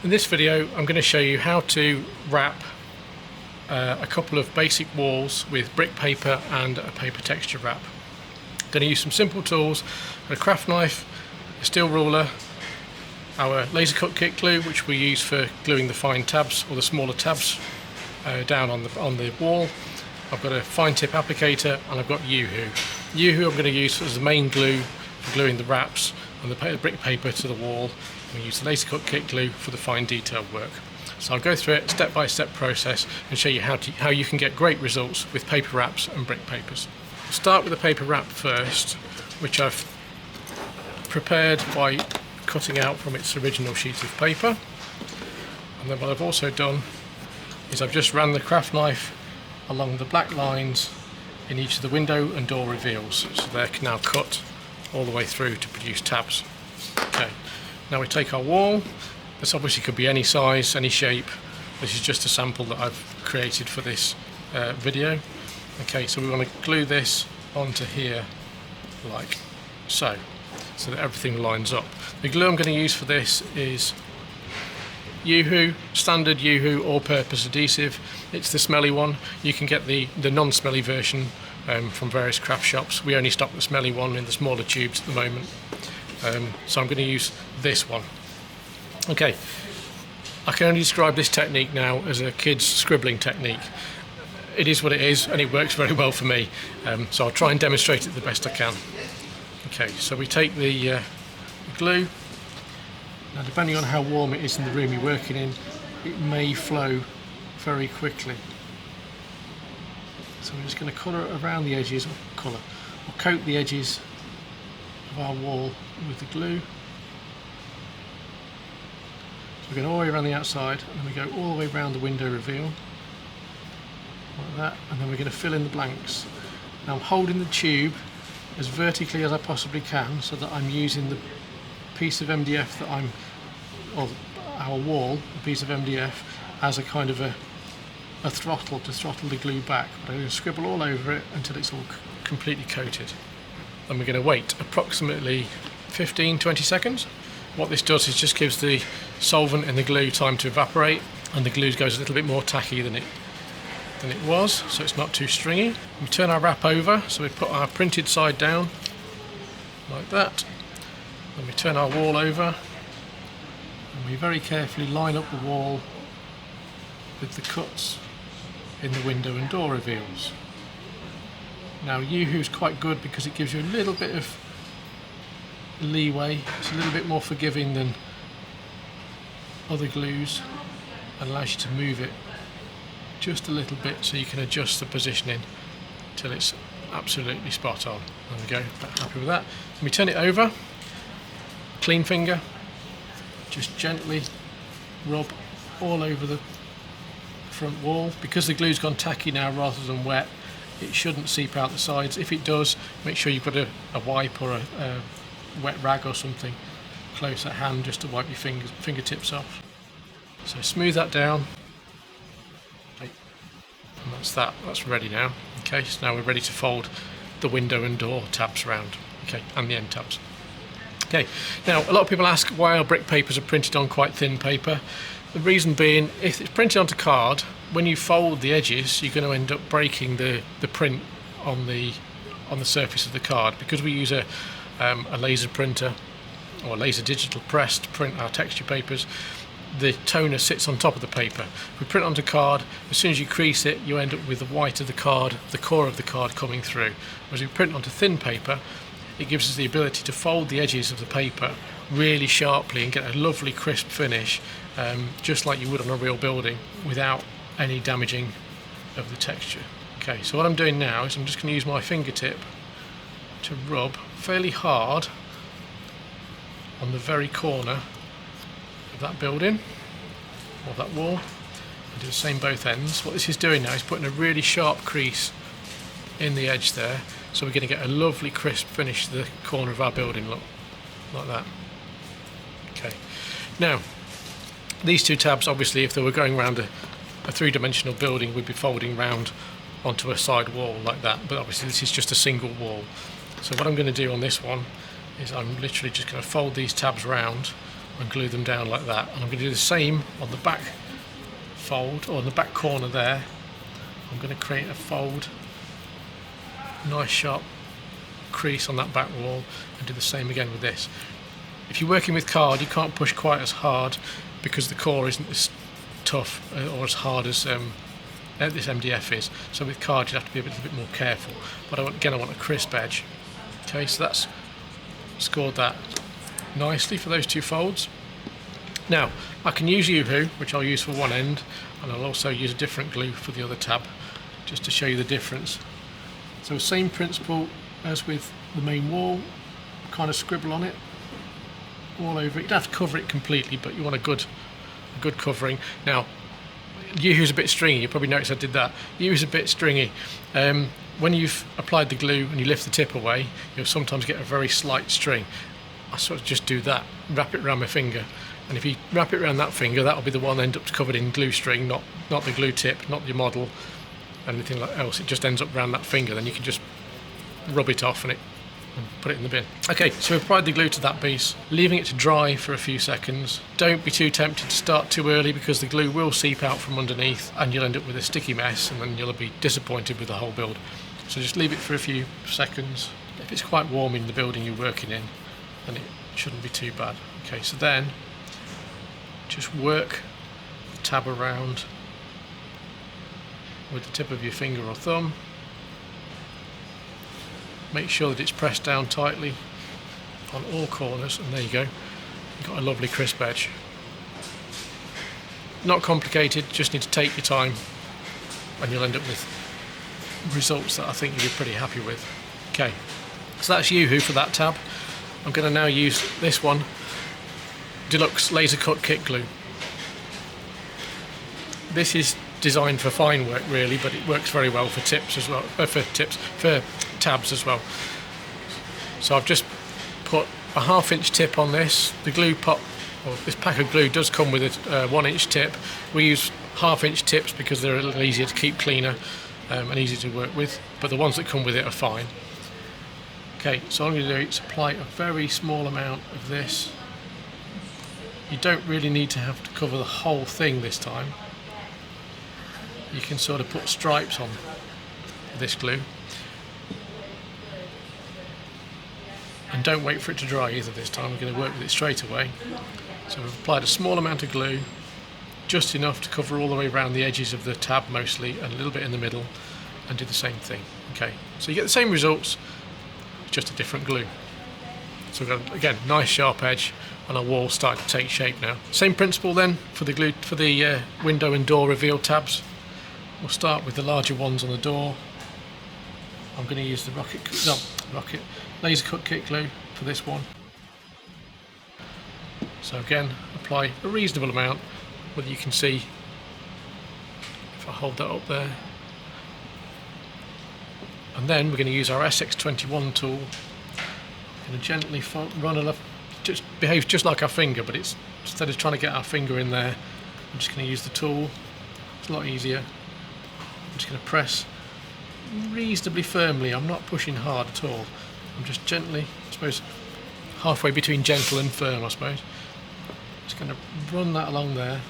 In this video I'm going to show you how to wrap a couple of basic walls with brick paper and a paper texture wrap. I'm going to use some simple tools, a craft knife, a steel ruler, our laser cut kit glue which we use for gluing the fine tabs or the smaller tabs down on the wall. I've got a fine tip applicator and I've got Yoo-hoo. Yoo-hoo I'm going to use as the main glue for gluing the wraps and the brick paper to the wall. We use the laser cut kit glue for the fine detail work. So I'll go through it step by step process and show you how you can get great results with paper wraps and brick papers. I'll start with the paper wrap first, which I've prepared by cutting out from its original sheet of paper. And then what I've also done is I've just ran the craft knife along the black lines in each of the window and door reveals, so they're now cut all the way through to produce tabs. Okay. Now we take our wall. This obviously could be any size, any shape. This is just a sample that I've created for this video. Okay, so we want to glue this onto here like so that everything lines up. The glue I'm going to use for this is Yoo-hoo, standard Yoo-hoo all-purpose adhesive. It's the smelly one. You can get the non-smelly version from various craft shops. We only stock the smelly one in the smaller tubes at the moment. So I'm going to use this one. Okay, I can only describe this technique now as a kid's scribbling technique. It is what it is and it works very well for me, so I'll try and demonstrate it the best I can. Okay, so we take the glue. Now depending on how warm it is in the room you're working in, it may flow very quickly. So we're just going to colour around the edges, or coat the edges of our wall with the glue. So we're going all the way around the outside and then we go all the way around the window reveal like that, and then we're going to fill in the blanks. Now I'm holding the tube as vertically as I possibly can so that I'm using the piece of MDF that or our wall, a piece of MDF, as a kind of a throttle to throttle the glue back. But I'm going to scribble all over it until it's all completely coated. And we're going to wait approximately 15-20 seconds. What this does is just gives the solvent and the glue time to evaporate, and the glue goes a little bit more tacky than it was, so it's not too stringy. We turn our wrap over, so we put our printed side down like that. Then we turn our wall over and we very carefully line up the wall with the cuts in the window and door reveals. Now Yoo-hoo is quite good because it gives you a little bit of leeway. It's a little bit more forgiving than other glues and allows you to move it just a little bit so you can adjust the positioning till it's absolutely spot on. There we go, happy with that. Then we turn it over, clean finger, just gently rub all over the front wall. Because the glue's gone tacky now rather than wet, it shouldn't seep out the sides. If it does, make sure you've got a wipe or a wet rag or something close at hand just to wipe your fingertips off. So smooth that down. Okay. And that's ready now. Okay, so now we're ready to fold the window and door tabs around. Okay, and the end tabs. Okay, now a lot of people ask why our brick papers are printed on quite thin paper. The reason being, if it's printed onto card, when you fold the edges, you're going to end up breaking the print on the surface of the card. Because we use a laser printer or laser digital press to print our texture papers, the toner sits on top of the paper. If we print onto card, as soon as you crease it, you end up with the white of the card, the core of the card coming through. Whereas if we print onto thin paper, it gives us the ability to fold the edges of the paper really sharply and get a lovely crisp finish, just like you would on a real building, without any damaging of the texture. Okay, so what I'm doing now is I'm just going to use my fingertip to rub fairly hard on the very corner of that building or that wall, and do the same both ends. What this is doing now is putting a really sharp crease in the edge there, so we're going to get a lovely crisp finish to the corner of our building, look, like that. Okay, now these two tabs, obviously if they were going around a three-dimensional building, we'd be folding round onto a side wall like that, but obviously this is just a single wall. So what I'm going to do on this one is I'm literally just going to fold these tabs round and glue them down like that. And I'm going to do the same on the back fold, or on the back corner there. I'm going to create a fold, nice sharp crease on that back wall, and do the same again with this. If you're working with card, you can't push quite as hard because the core isn't as tough or as hard as this MDF is. So with card you have to be a little bit more careful. But I want a crisp edge. Okay, so that's scored that nicely for those two folds. Now I can use Yoo-Hoo, which I'll use for one end, and I'll also use a different glue for the other tab, just to show you the difference. So same principle as with the main wall, kind of scribble on it all over it. You don't have to cover it completely, but you want a good covering. Now Yoo-Hoo's a bit stringy, you probably noticed I did that. Yoo-Hoo's a bit stringy. When you've applied the glue and you lift the tip away, you'll sometimes get a very slight string. I sort of just do that, wrap it around my finger, and if you wrap it around that finger, that'll be the one end up covered in glue string, not the glue tip, not your model, anything else. It just ends up around that finger. Then you can just rub it off and put it in the bin. Okay, so we've applied the glue to that piece, leaving it to dry for a few seconds. Don't be too tempted to start too early, because the glue will seep out from underneath and you'll end up with a sticky mess, and then you'll be disappointed with the whole build. So just leave it for a few seconds. If it's quite warm in the building you're working in, then it shouldn't be too bad. Okay, so then just work the tab around with the tip of your finger or thumb. Make sure that it's pressed down tightly on all corners, and there you go. You've got a lovely crisp edge. Not complicated, just need to take your time and you'll end up with results that I think you'll be pretty happy with. Okay, so that's Yoo-Hoo for that tab. I'm going to now use this one, Deluxe Laser Cut Kit Glue. This is designed for fine work really, but it works very well for tips as well, for tabs as well. So I've just put a 1/2 inch tip on this. The glue pot, or this pack of glue, does come with a 1 inch tip. We use 1/2 inch tips because they're a little easier to keep cleaner and easy to work with, but the ones that come with it are fine. Okay, so all I'm going to do is apply a very small amount of this. You don't really need to have to cover the whole thing this time. You can sort of put stripes on this glue. And don't wait for it to dry either this time, we're going to work with it straight away. So we've applied a small amount of glue, just enough to cover all the way around the edges of the tab mostly, and a little bit in the middle, and do the same thing. Okay, so you get the same results, just a different glue. So we've got, again, nice sharp edge, and our wall starting to take shape now. Same principle then for the glue for the window and door reveal tabs. We'll start with the larger ones on the door. I'm going to use the Laser Cut Kit Glue for this one. So again, apply a reasonable amount, whether you can see if I hold that up there. And then we're going to use our SX21 tool. I'm going to gently run enough, just behaves just like our finger, but it's, instead of trying to get our finger in there, I'm just going to use the tool. It's a lot easier. I'm just going to press reasonably firmly. I'm not pushing hard at all. I'm just gently, I suppose, halfway between gentle and firm, I suppose. Just going to run that along there.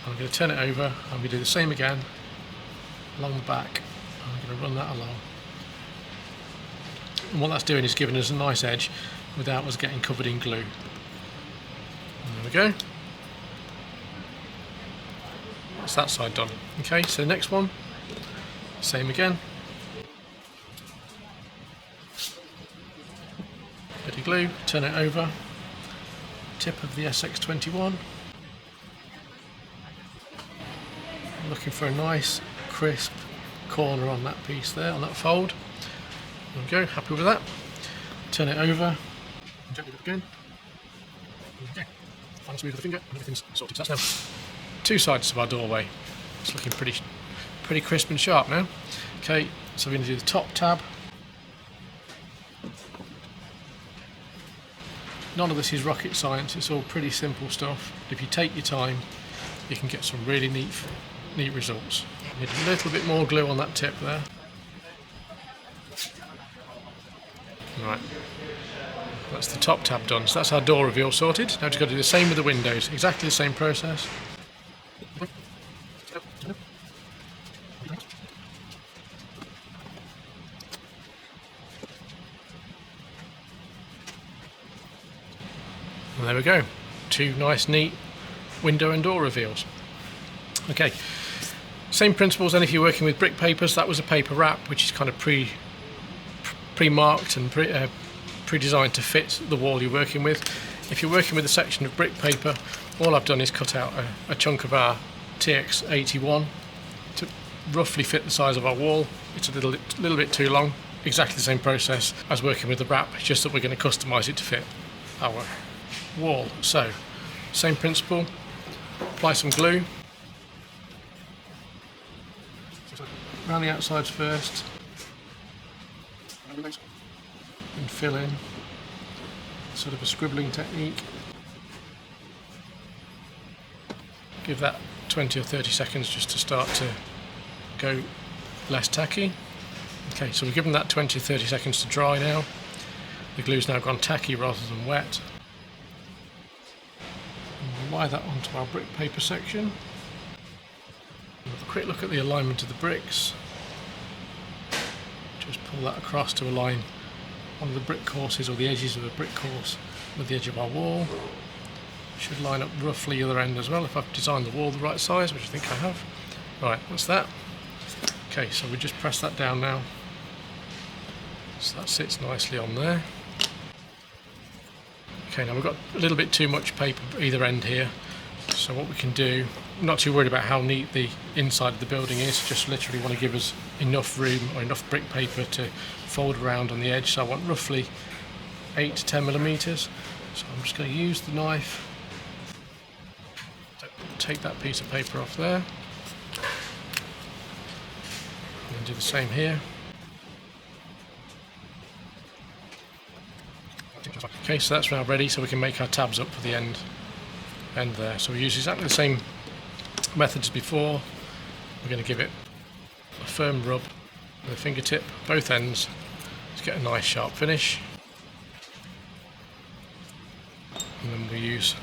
I'm going to turn it over. I'm going to do the same again along the back. I'm going to run that along. And what that's doing is giving us a nice edge without us getting covered in glue. And there we go. That's that side done. Okay, so the next one, same again. Bit of glue, turn it over. Tip of the SX21. I'm looking for a nice, crisp corner on that piece there, on that fold. There we go, happy with that. Turn it over. Gently do it again. Okay. Final smooth with the finger, and everything's sorted. So that's now 2 sides of our doorway. It's looking pretty crisp and sharp now. Okay, so we're going to do the top tab. None of this is rocket science, it's all pretty simple stuff. If you take your time, you can get some really neat results. Need a little bit more glue on that tip there. Right, That's the top tab done. So that's our door reveal sorted. Now we've got to do the same with the windows. Exactly the same process. And there we go. Two nice, neat window and door reveals. Okay. Same principles then if you're working with brick papers. That was a paper wrap which is kind of pre-marked and pre-designed to fit the wall you're working with. If you're working with a section of brick paper, all I've done is cut out a chunk of our TX81 to roughly fit the size of our wall. It's a little bit too long. Exactly the same process as working with the wrap, it's just that we're going to customise it to fit our wall. So, same principle, apply some glue. Around the outsides first, and fill in, sort of a scribbling technique. Give that 20 or 30 seconds just to start to go less tacky. Okay, so we've given that 20 or 30 seconds to dry now. The glue's now gone tacky rather than wet. And we'll lie that onto our brick paper section. Have a quick look at the alignment of the bricks. Just pull that across to align one of the brick courses or the edges of a brick course with the edge of our wall. Should line up roughly the other end as well if I've designed the wall the right size, which I think I have. Right, that's that. Okay, so we just press that down now. So that sits nicely on there. Okay, now we've got a little bit too much paper either end here. So what we can do, I'm not too worried about how neat the inside of the building is, just literally want to give us enough room or enough brick paper to fold around on the edge. So I want roughly 8 to 10 millimeters. So I'm just going to use the knife, take that piece of paper off there, and do the same here. Okay, so that's now ready, so we can make our tabs up for the end there. So we use exactly the same method as before. We're going to give it a firm rub with a fingertip, both ends, to get a nice sharp finish. And then we use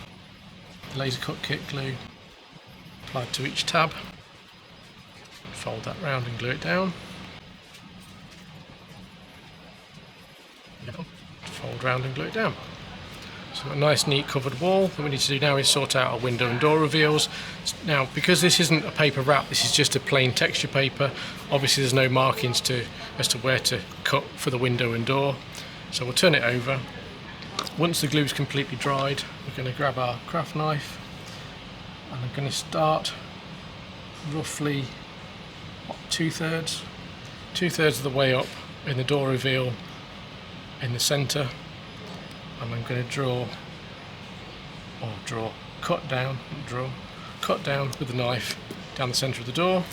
laser cut kit glue applied to each tab. Fold that round and glue it down. Fold round and glue it down. So a nice neat covered wall. What we need to do now is sort out our window and door reveals. Now, because this isn't a paper wrap, this is just a plain texture paper. Obviously there's no markings as to where to cut for the window and door. So we'll turn it over. Once the glue's completely dried, we're going to grab our craft knife and I'm going to start roughly two-thirds of the way up in the door reveal in the centre, and I'm going to cut down with the knife down the centre of the door.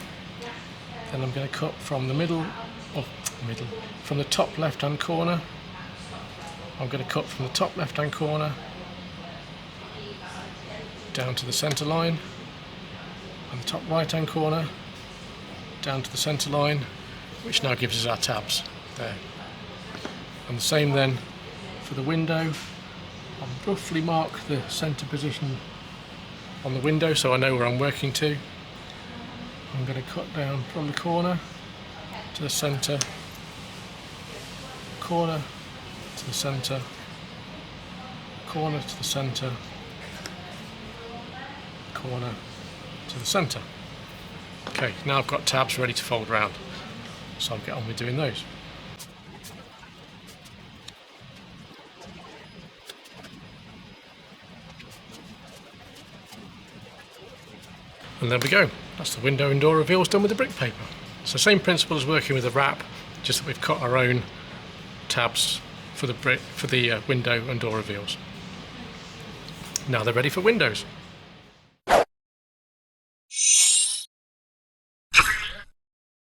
Then I'm going to cut from the from the top left-hand corner. I'm going to cut from the top left-hand corner down to the centre line, and the top right-hand corner down to the centre line, which now gives us our tabs there. And the same then for the window. I'll roughly mark the centre position on the window so I know where I'm working to. I'm going to cut down from the corner to the centre, corner to the centre, corner to the centre, corner to the centre. Okay, now I've got tabs ready to fold round, so I'll get on with doing those. And there we go, that's the window and door reveals done with the brick paper. So same principle as working with a wrap, just that we've cut our own tabs for the window and door reveals. Now they're ready for windows.